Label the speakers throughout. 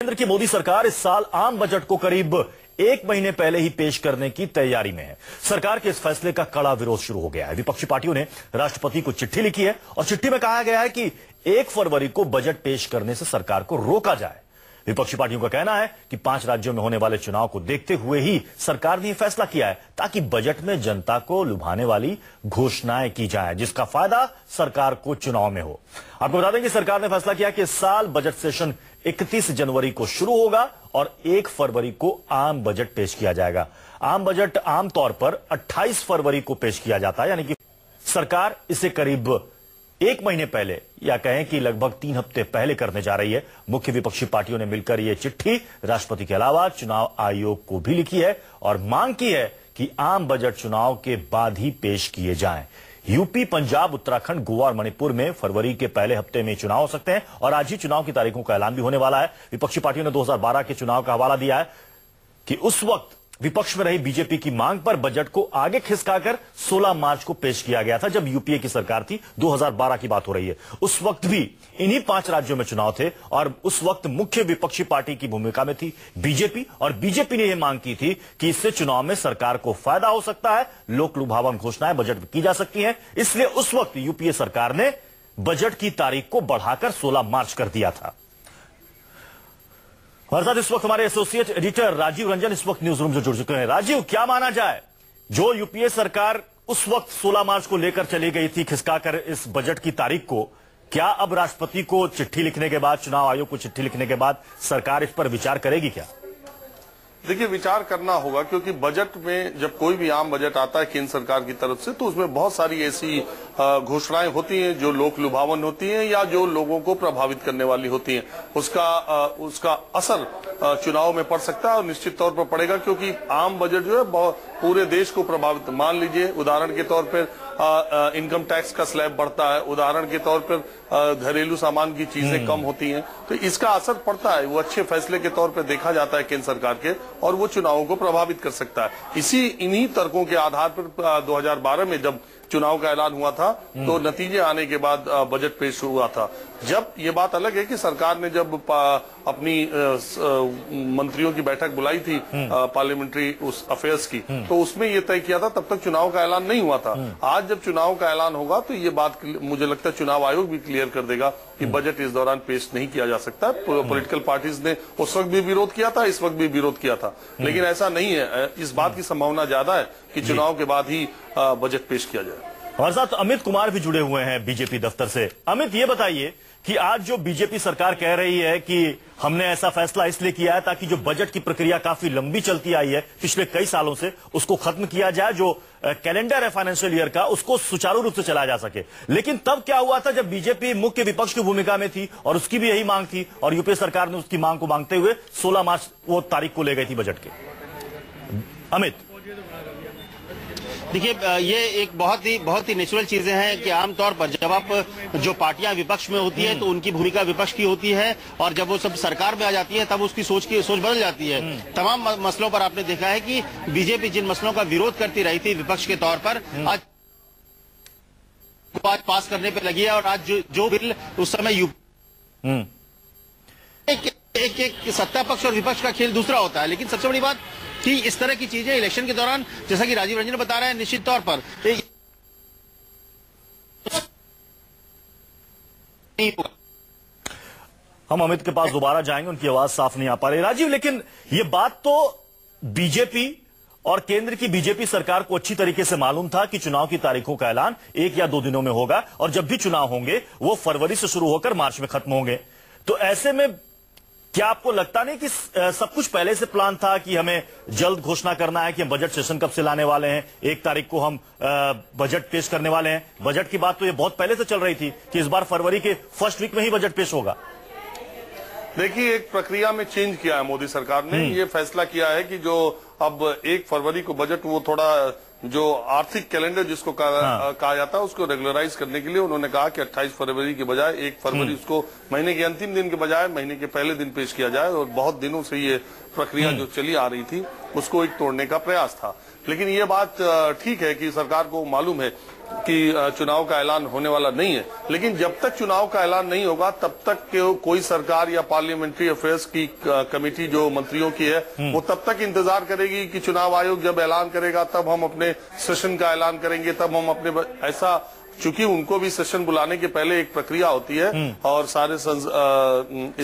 Speaker 1: केंद्र की मोदी सरकार इस साल आम बजट को करीब एक महीने पहले ही पेश करने की तैयारी में है। सरकार के इस फैसले का कड़ा विरोध शुरू हो गया है। विपक्षी पार्टियों ने राष्ट्रपति को चिट्ठी लिखी है और चिट्ठी में कहा गया है कि 1 फरवरी को बजट पेश करने से सरकार को रोका जाए। विपक्षी पार्टियों का कहना है कि 5 राज्यों में होने वाले चुनाव को देखते हुए ही सरकार ने यह फैसला किया है ताकि बजट में जनता को लुभाने वाली घोषणाएं की जाएं, जिसका फायदा सरकार को चुनाव में हो। आपको बता दें कि सरकार ने फैसला किया कि इस साल बजट सेशन 31 जनवरी को शुरू होगा और 1 फरवरी को आम बजट पेश किया जाएगा। आम बजट आमतौर पर 28 फरवरी को पेश किया जाता है, यानी कि सरकार इसे करीब 1 महीने पहले या कहें कि लगभग 3 हफ्ते पहले करने जा रही है। मुख्य विपक्षी पार्टियों ने मिलकर यह चिट्ठी राष्ट्रपति के अलावा चुनाव आयोग को भी लिखी है और मांग की है कि आम बजट चुनाव के बाद ही पेश किए जाएं। यूपी, पंजाब, उत्तराखंड, गोवा और मणिपुर में फरवरी के पहले हफ्ते में चुनाव हो सकते हैं और आज ही चुनाव की तारीखों का ऐलान भी होने वाला है। विपक्षी पार्टियों ने 2012 के चुनाव का हवाला दिया है कि उस वक्त विपक्ष में रही बीजेपी की मांग पर बजट को आगे खिसकाकर 16 मार्च को पेश किया गया था, जब यूपीए की सरकार थी। 2012 की बात हो रही है। उस वक्त भी इन्हीं 5 राज्यों में चुनाव थे और उस वक्त मुख्य विपक्षी पार्टी की भूमिका में थी बीजेपी, और बीजेपी ने यह मांग की थी कि इससे चुनाव में सरकार को फायदा हो सकता है, लोक लुभावन घोषणाएं बजट में की जा सकती हैं। इसलिए उस वक्त यूपीए सरकार ने बजट की तारीख को बढ़ाकर 16 मार्च कर दिया था। हमारे साथ इस वक्त हमारे एसोसिएट एडिटर राजीव रंजन इस वक्त न्यूज रूम से जुड़ चुके हैं। राजीव, क्या माना जाए, जो यूपीए सरकार उस वक्त 16 मार्च को लेकर चली गई थी खिसकाकर इस बजट की तारीख को, क्या अब राष्ट्रपति को चिट्ठी लिखने के बाद, चुनाव आयोग को चिट्ठी लिखने के बाद सरकार इस पर विचार करेगी क्या?
Speaker 2: देखिए, विचार करना होगा, क्योंकि बजट में जब कोई भी आम बजट आता है केंद्र सरकार की तरफ से, तो उसमें बहुत सारी ऐसी घोषणाएं होती हैं जो लोक लुभावन होती हैं या जो लोगों को प्रभावित करने वाली होती हैं। उसका असर चुनाव में पड़ सकता है और निश्चित तौर पर पड़ेगा, क्योंकि आम बजट जो है पूरे देश को प्रभावित, मान लीजिए उदाहरण के तौर पर इनकम टैक्स का स्लैब बढ़ता है, उदाहरण के तौर पर घरेलू सामान की चीजें कम होती हैं, तो इसका असर पड़ता है। वो अच्छे फैसले के तौर पर देखा जाता है केंद्र सरकार के, और वो चुनावों को प्रभावित कर सकता है। इन्हीं तर्कों के आधार पर 2012 में जब चुनाव का ऐलान हुआ था तो नतीजे आने के बाद बजट पेश हुआ था। जब ये बात अलग है कि सरकार ने जब अपनी मंत्रियों की बैठक बुलाई थी पार्लियामेंट्री अफेयर्स की, तो उसमें ये तय किया था, तब तक चुनाव का ऐलान नहीं हुआ था। आज जब चुनाव का ऐलान होगा तो ये बात मुझे लगता है चुनाव आयोग भी क्लियर कर देगा कि बजट इस दौरान पेश नहीं किया जा सकता। पॉलिटिकल पार्टीज ने उस वक्त भी विरोध किया था, इस वक्त भी विरोध किया था, लेकिन ऐसा नहीं है। इस बात की संभावना ज्यादा है कि चुनाव के बाद ही बजट पेश किया जाए।
Speaker 1: हमारे साथ अमित कुमार भी जुड़े हुए हैं बीजेपी दफ्तर से। अमित, ये बताइए कि आज जो बीजेपी सरकार कह रही है कि हमने ऐसा फैसला इसलिए किया है ताकि जो बजट की प्रक्रिया काफी लंबी चलती आई है पिछले कई सालों से, उसको खत्म किया जाए, जो कैलेंडर है फाइनेंशियल ईयर का, उसको सुचारू रूप से चलाया जा सके। लेकिन तब क्या हुआ था जब बीजेपी मुख्य विपक्ष की भूमिका में थी और उसकी भी यही मांग थी, और यूपीए सरकार ने उसकी मांग को मांगते हुए 16 मार्च वो तारीख को ले गई थी बजट के। अमित,
Speaker 3: देखिए, ये एक बहुत ही नेचुरल चीजें हैं कि आमतौर पर जब आप जो पार्टियां विपक्ष में होती है तो उनकी भूमिका विपक्ष की होती है, और जब वो सब सरकार में आ जाती है तब उसकी सोच बदल जाती है। तमाम मसलों पर आपने देखा है कि बीजेपी जिन मसलों का विरोध करती रही थी विपक्ष के तौर पर, आज पास करने पर लगी है। और आज जो बिल उस समय एक सत्ता पक्ष और विपक्ष का खेल दूसरा होता है, लेकिन सबसे बड़ी बात कि इस तरह की चीजें इलेक्शन के दौरान, जैसा कि राजीव रंजन बता रहे हैं, निश्चित तौर पर
Speaker 1: हम अमित के पास दोबारा जाएंगे, उनकी आवाज साफ नहीं आ पा रही। राजीव, लेकिन ये बात तो बीजेपी और केंद्र की बीजेपी सरकार को अच्छी तरीके से मालूम था कि चुनाव की तारीखों का ऐलान 1 या 2 दिनों में होगा, और जब भी चुनाव होंगे वो फरवरी से शुरू होकर मार्च में खत्म होंगे। तो ऐसे में क्या आपको लगता नहीं कि सब कुछ पहले से प्लान था कि हमें जल्द घोषणा करना है कि हम बजट सेशन कब से लाने वाले हैं, 1 तारीख को हम बजट पेश करने वाले हैं? बजट की बात तो ये बहुत पहले से चल रही थी कि इस बार फरवरी के फर्स्ट वीक में ही बजट पेश होगा।
Speaker 2: देखिए, एक प्रक्रिया में चेंज किया है मोदी सरकार ने। ये फैसला किया है कि जो अब 1 फरवरी को बजट, वो थोड़ा जो आर्थिक कैलेंडर जिसको कहा जाता है, उसको रेगुलराइज करने के लिए उन्होंने कहा कि 28 फरवरी के बजाय 1 फरवरी उसको महीने के अंतिम दिन के बजाय महीने के पहले दिन पेश किया जाए। और बहुत दिनों से ये प्रक्रिया जो चली आ रही थी, उसको एक तोड़ने का प्रयास था। लेकिन ये बात ठीक है कि सरकार को मालूम है कि चुनाव का ऐलान होने वाला नहीं है, लेकिन जब तक चुनाव का ऐलान नहीं होगा तब तक कोई सरकार या पार्लियामेंट्री अफेयर्स की कमेटी जो मंत्रियों की है वो तब तक इंतजार करेगी कि चुनाव आयोग जब ऐलान करेगा तब हम अपने सेशन का ऐलान करेंगे, तब हम अपने ऐसा, चूंकि उनको भी सेशन बुलाने के पहले एक प्रक्रिया होती है और सारे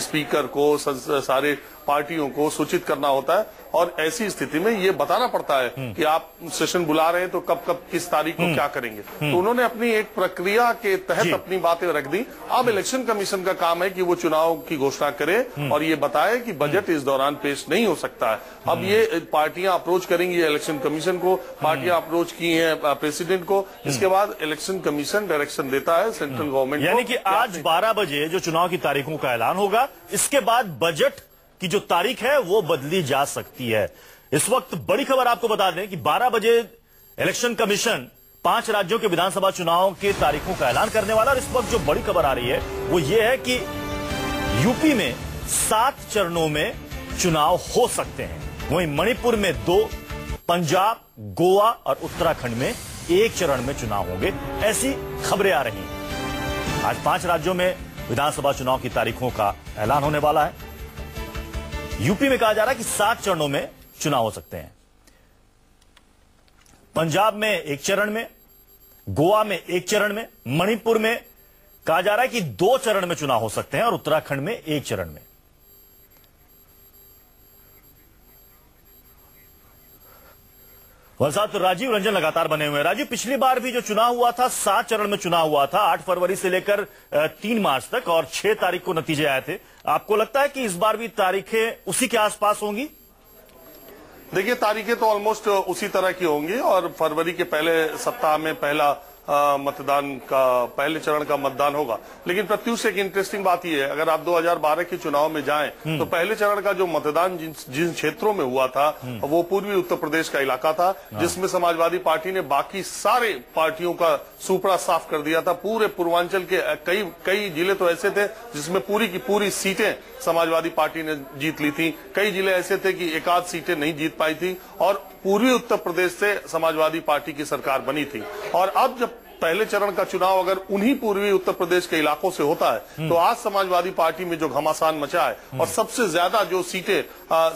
Speaker 2: स्पीकर को, सारे पार्टियों को सूचित करना होता है और ऐसी स्थिति में ये बताना पड़ता है कि आप सेशन बुला रहे हैं तो कब कब किस तारीख को क्या करेंगे। तो उन्होंने अपनी एक प्रक्रिया के तहत अपनी बातें रख दी। अब इलेक्शन कमीशन का काम है कि वो चुनाव की घोषणा करे और ये बताए कि बजट इस दौरान पेश नहीं हो सकता है। अब ये पार्टियां अप्रोच करेंगी इलेक्शन कमीशन को, पार्टियां अप्रोच की हैं प्रेसिडेंट को, इसके बाद इलेक्शन कमीशन डायरेक्शन देता है सेंट्रल गवर्नमेंट को।
Speaker 1: यानी कि आज 12 बजे जो चुनाव की तारीखों का ऐलान होगा, इसके बाद बजट की जो तारीख है वो बदली जा सकती है। इस वक्त बड़ी खबर आपको बता दें कि 12 बजे इलेक्शन कमीशन 5 राज्यों के विधानसभा चुनाव के तारीखों का ऐलान करने वाला। और इस वक्त जो बड़ी खबर आ रही है वो ये है कि यूपी में 7 चरणों में चुनाव हो सकते हैं, वहीं मणिपुर में 2, पंजाब, गोवा और उत्तराखंड में 1 चरण में चुनाव होंगे, ऐसी खबरें आ रही हैं। आज 5 राज्यों में विधानसभा चुनाव की तारीखों का ऐलान होने वाला है। यूपी में कहा जा रहा है कि 7 चरणों में चुनाव हो सकते हैं, पंजाब में 1 चरण में, गोवा में 1 चरण में, मणिपुर में कहा जा रहा है कि 2 चरण में चुनाव हो सकते हैं और उत्तराखंड में 1 चरण में। वलसाद तो राजीव रंजन लगातार बने हुए हैं। राजीव, पिछली बार भी जो चुनाव हुआ था 7 चरण में चुनाव हुआ था, 8 फरवरी से लेकर 3 मार्च तक, और 6 तारीख को नतीजे आए थे। आपको लगता है कि इस बार भी तारीखें उसी के आसपास होंगी?
Speaker 2: देखिए, तारीखें तो ऑलमोस्ट उसी तरह की होंगी और फरवरी के पहले सप्ताह में पहला मतदान का, पहले चरण का मतदान होगा। लेकिन प्रत्युष एक इंटरेस्टिंग बात यह है, अगर आप 2012 के चुनाव में जाएं तो पहले चरण का जो मतदान जिन क्षेत्रों में हुआ था वो पूर्वी उत्तर प्रदेश का इलाका था, जिसमें समाजवादी पार्टी ने बाकी सारे पार्टियों का सुपड़ा साफ कर दिया था। पूरे पूर्वांचल के कई जिले तो ऐसे थे जिसमें पूरी की पूरी सीटें समाजवादी पार्टी ने जीत ली थी। कई जिले ऐसे थे कि 1-8 सीटें नहीं जीत पाई थी और पूर्वी उत्तर प्रदेश से समाजवादी पार्टी की सरकार बनी थी। और अब जब पहले चरण का चुनाव अगर उन्हीं पूर्वी उत्तर प्रदेश के इलाकों से होता है तो आज समाजवादी पार्टी में जो घमासान मचा है और सबसे ज्यादा जो सीटें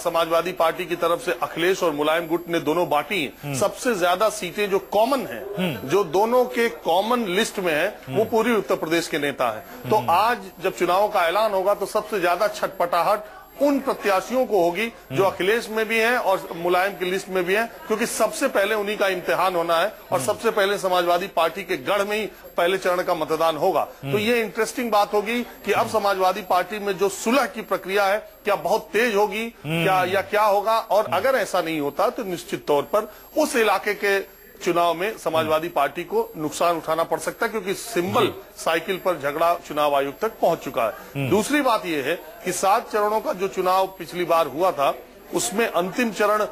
Speaker 2: समाजवादी पार्टी की तरफ से अखिलेश और मुलायम गुट ने दोनों बांटी हैं, सबसे ज्यादा सीटें जो कॉमन हैं, जो दोनों के कॉमन लिस्ट में है, वो पूर्वी उत्तर प्रदेश के नेता हैं। तो आज जब चुनाव का ऐलान होगा तो सबसे ज्यादा छटपटाहट उन प्रत्याशियों को होगी जो अखिलेश में भी हैं और मुलायम की लिस्ट में भी हैं, क्योंकि सबसे पहले उन्हीं का इम्तिहान होना है और सबसे पहले समाजवादी पार्टी के गढ़ में ही पहले चरण का मतदान होगा। तो ये इंटरेस्टिंग बात होगी कि अब समाजवादी पार्टी में जो सुलह की प्रक्रिया है क्या बहुत तेज होगी क्या होगा, और अगर ऐसा नहीं होता तो निश्चित तौर पर उस इलाके के चुनाव में समाजवादी पार्टी को नुकसान उठाना पड़ सकता है, क्योंकि सिंबल साइकिल पर झगड़ा चुनाव आयोग तक पहुंच चुका है। दूसरी बात यह है कि 7 चरणों का जो चुनाव पिछली बार हुआ था उसमें अंतिम चरण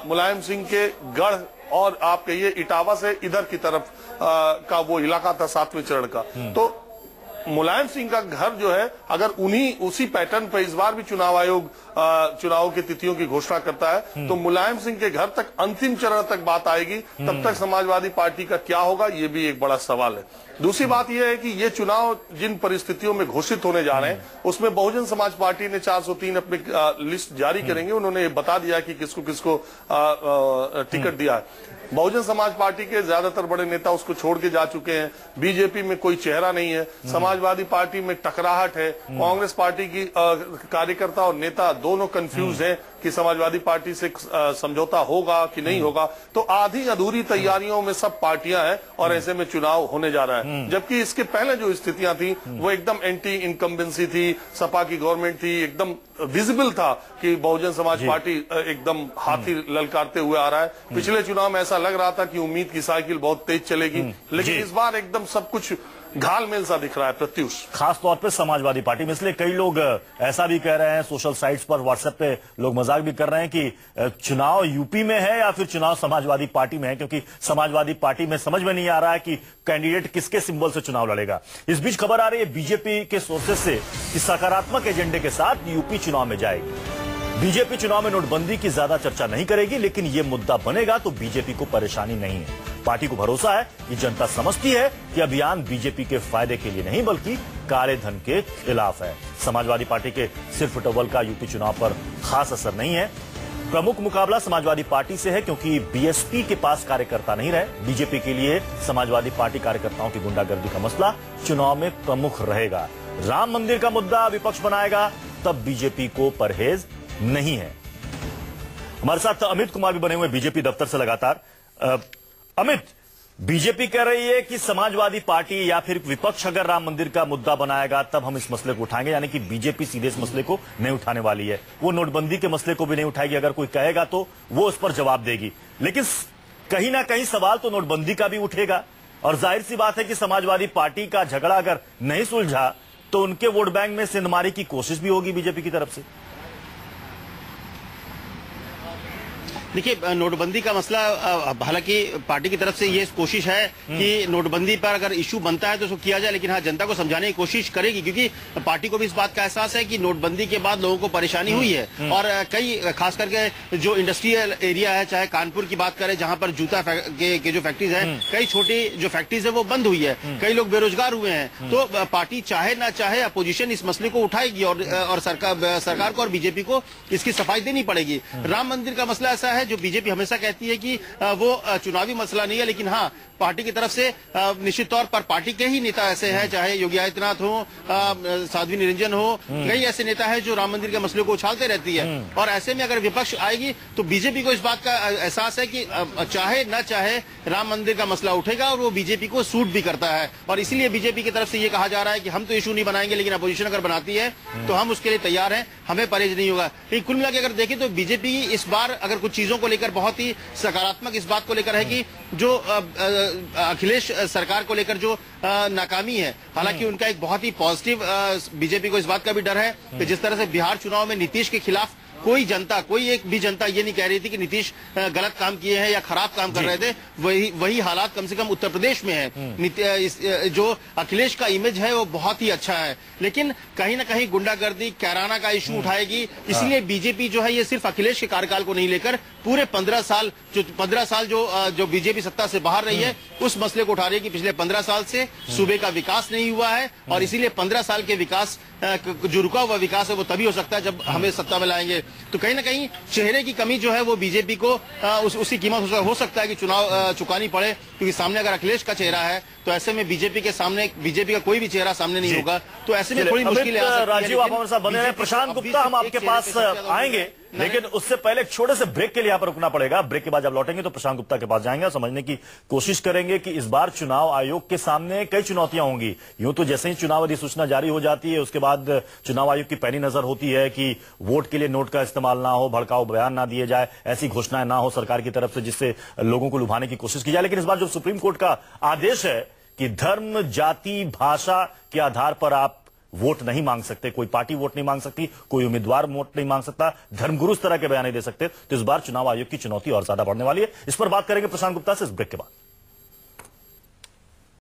Speaker 2: मुलायम सिंह के गढ़ और आप कहिए इटावा से इधर की तरफ का वो इलाका था 7वें चरण का। तो मुलायम सिंह का घर जो है, अगर उसी पैटर्न पर इस बार भी चुनाव आयोग चुनाव की तिथियों की घोषणा करता है तो मुलायम सिंह के घर तक अंतिम चरण तक बात आएगी। तब तक समाजवादी पार्टी का क्या होगा, ये भी एक बड़ा सवाल है। दूसरी बात यह है कि ये चुनाव जिन परिस्थितियों में घोषित होने जा रहे हैं उसमें बहुजन समाज पार्टी ने 403 अपनी लिस्ट जारी करेंगे। उन्होंने बता दिया कि किसको किसको टिकट दिया है। बहुजन समाज पार्टी के ज्यादातर बड़े नेता उसको छोड़ के जा चुके हैं। बीजेपी में कोई चेहरा नहीं है, समाजवादी पार्टी में टकराहट है, कांग्रेस पार्टी की कार्यकर्ता और नेता दोनों कंफ्यूज हैं कि समाजवादी पार्टी से समझौता होगा कि नहीं होगा। तो आधी अधूरी तैयारियों में सब पार्टियां हैं और ऐसे में चुनाव होने जा रहा है। जबकि इसके पहले जो स्थितियां थी वो एकदम एंटी इनकम्बेंसी थी, सपा की गवर्नमेंट थी, एकदम विजिबल था कि बहुजन समाज पार्टी एकदम हाथी ललकारते हुए आ रहा है। पिछले चुनाव में ऐसा लग रहा था कि उम्मीद की साइकिल बहुत तेज चलेगी, लेकिन इस बार एकदम सब कुछ घालमेल सा दिख रहा है प्रत्युष,
Speaker 1: खास तौर पे समाजवादी पार्टी में। इसलिए कई लोग ऐसा भी कह रहे हैं, सोशल साइट्स पर, व्हाट्सएप पे लोग मजाक भी कर रहे हैं कि चुनाव यूपी में है या फिर चुनाव समाजवादी पार्टी में है, क्योंकि समाजवादी पार्टी में समझ में नहीं आ रहा है कि कैंडिडेट किसके सिंबल से चुनाव लड़ेगा। इस बीच खबर आ रही है बीजेपी के सोर्सेज से कि सकारात्मक एजेंडे के साथ यूपी चुनाव में जाएगी। बीजेपी चुनाव में नोटबंदी की ज्यादा चर्चा नहीं करेगी, लेकिन यह मुद्दा बनेगा तो बीजेपी को परेशानी नहीं है। पार्टी को भरोसा है कि जनता समझती है कि अभियान बीजेपी के फायदे के लिए नहीं बल्कि काले धन के खिलाफ है। समाजवादी पार्टी के सिर्फ टोवल का यूपी चुनाव पर खास असर नहीं है। प्रमुख मुकाबला समाजवादी पार्टी से है, क्योंकि बीएसपी के पास कार्यकर्ता नहीं रहे। बीजेपी के लिए समाजवादी पार्टी कार्यकर्ताओं की गुंडागर्दी का मसला चुनाव में प्रमुख रहेगा। राम मंदिर का मुद्दा विपक्ष बनाएगा तब बीजेपी को परहेज नहीं है। हमारे साथ अमित कुमार भी बने हुए बीजेपी दफ्तर से लगातार। अमित, बीजेपी कह रही है कि समाजवादी पार्टी या फिर विपक्ष अगर राम मंदिर का मुद्दा बनाएगा तब हम इस मसले को उठाएंगे, यानी कि बीजेपी सीधे इस मसले को नहीं उठाने वाली है। वो नोटबंदी के मसले को भी नहीं उठाएगी, अगर कोई कहेगा तो वो उस पर जवाब देगी। लेकिन कहीं ना कहीं सवाल तो नोटबंदी का भी उठेगा, और जाहिर सी बात है कि समाजवादी पार्टी का झगड़ा अगर नहीं सुलझा तो उनके वोट बैंक में सिंधमारी की कोशिश भी होगी बीजेपी की तरफ से।
Speaker 3: देखिए, नोटबंदी का मसला, हालांकि पार्टी की तरफ से ये कोशिश है कि नोटबंदी पर अगर इशू बनता है तो उसको किया जाए, लेकिन हाँ, जनता को समझाने की कोशिश करेगी, क्योंकि पार्टी को भी इस बात का एहसास है कि नोटबंदी के बाद लोगों को परेशानी हुई है। और कई, खास करके जो इंडस्ट्रियल एरिया है, चाहे कानपुर की बात करें जहां पर जूता के जो फैक्ट्रीज है, कई छोटी जो फैक्ट्रीज है वो बंद हुई है, कई लोग बेरोजगार हुए हैं। तो पार्टी चाहे ना चाहे अपोजिशन इस मसले को उठाएगी और सरकार को और बीजेपी को इसकी सफाई देनी पड़ेगी। राम मंदिर का मसला ऐसा है जो बीजेपी हमेशा कहती है कि वो चुनावी मसला नहीं है, लेकिन हाँ, पार्टी की तरफ से निश्चित तौर पर पार्टी के ही नेता ऐसे हैं, चाहे योगी आदित्यनाथ हो, साध्वी निरंजन हो, कई ऐसे नेता हैं जो राम मंदिर के मसले को उछालते रहती है। और ऐसे में अगर विपक्ष आएगी तो बीजेपी को इस बात का एहसास है कि चाहे न चाहे राम मंदिर का मसला उठेगा और वो बीजेपी को सूट भी करता है। और इसीलिए बीजेपी की तरफ से ये कहा जा रहा है कि हम तो इशू नहीं बनाएंगे, लेकिन अपोजिशन अगर बनाती है तो हम उसके लिए तैयार हैं, हमें परहेज नहीं होगा। लेकिन कुल मिला के अगर देखें तो बीजेपी इस बार अगर कुछ चीजों को लेकर बहुत ही सकारात्मक इस बात को लेकर है कि जो अखिलेश सरकार को लेकर जो नाकामी है, हालांकि उनका एक बहुत ही पॉजिटिव, बीजेपी को इस बात का भी डर है कि जिस तरह से बिहार चुनाव में नीतीश के खिलाफ कोई एक भी जनता ये नहीं कह रही थी कि नीतीश गलत काम किए हैं या खराब काम कर रहे थे, वही हालात कम से कम उत्तर प्रदेश में है। जो अखिलेश का इमेज है वो बहुत ही अच्छा है, लेकिन कहीं ना कहीं गुंडागर्दी, कैराना का इशू उठाएगी। इसलिए बीजेपी जो है ये सिर्फ अखिलेश के कार्यकाल को नहीं लेकर पूरे 15 साल जो बीजेपी सत्ता से बाहर रही है उस मसले को उठा रही है कि पिछले 15 साल से सूबे का विकास नहीं हुआ है, और इसीलिए 15 साल के विकास, जो रुका हुआ विकास है वो तभी हो सकता है जब हमें सत्ता में लाएंगे। तो कहीं ना कहीं चेहरे की कमी जो है वो बीजेपी को उसकी कीमत हो सकता है कि चुनाव चुकानी पड़े, क्योंकि सामने अगर अखिलेश का चेहरा है तो ऐसे में बीजेपी के सामने बीजेपी का कोई भी चेहरा सामने नहीं होगा, तो ऐसे में थोड़ी मुश्किल है।
Speaker 1: राजीव, आप हमारे साथ बने हैं। प्रशांत गुप्ता, हम आपके पास आएंगे, लेकिन उससे पहले एक छोटे से ब्रेक के लिए यहाँ पर रुकना पड़ेगा। ब्रेक के बाद जब लौटेंगे तो प्रशांत गुप्ता के पास जाएंगे, समझने की कोशिश करेंगे कि इस बार चुनाव आयोग के सामने कई चुनौतियां होंगी। यूं तो जैसे ही चुनाव अधिसूचना जारी हो जाती है उसके बाद चुनाव आयोग की पहली नजर होती है कि वोट के लिए नोट का इस्तेमाल ना हो, भड़काऊ बयान ना दिए जाए, ऐसी घोषणाएं ना हो सरकार की तरफ से जिससे लोगों को लुभाने की कोशिश की जाए। लेकिन इस बार जो सुप्रीम कोर्ट का आदेश है कि धर्म, जाति, भाषा के आधार पर आप वोट नहीं मांग सकते, कोई पार्टी वोट नहीं मांग सकती, कोई उम्मीदवार वोट नहीं मांग सकता, धर्मगुरु इस तरह के बयान नहीं दे सकते, तो इस बार चुनाव आयोग की चुनौती और ज्यादा बढ़ने वाली है। इस पर बात करेंगे प्रशांत गुप्ता से इस ब्रेक के बाद।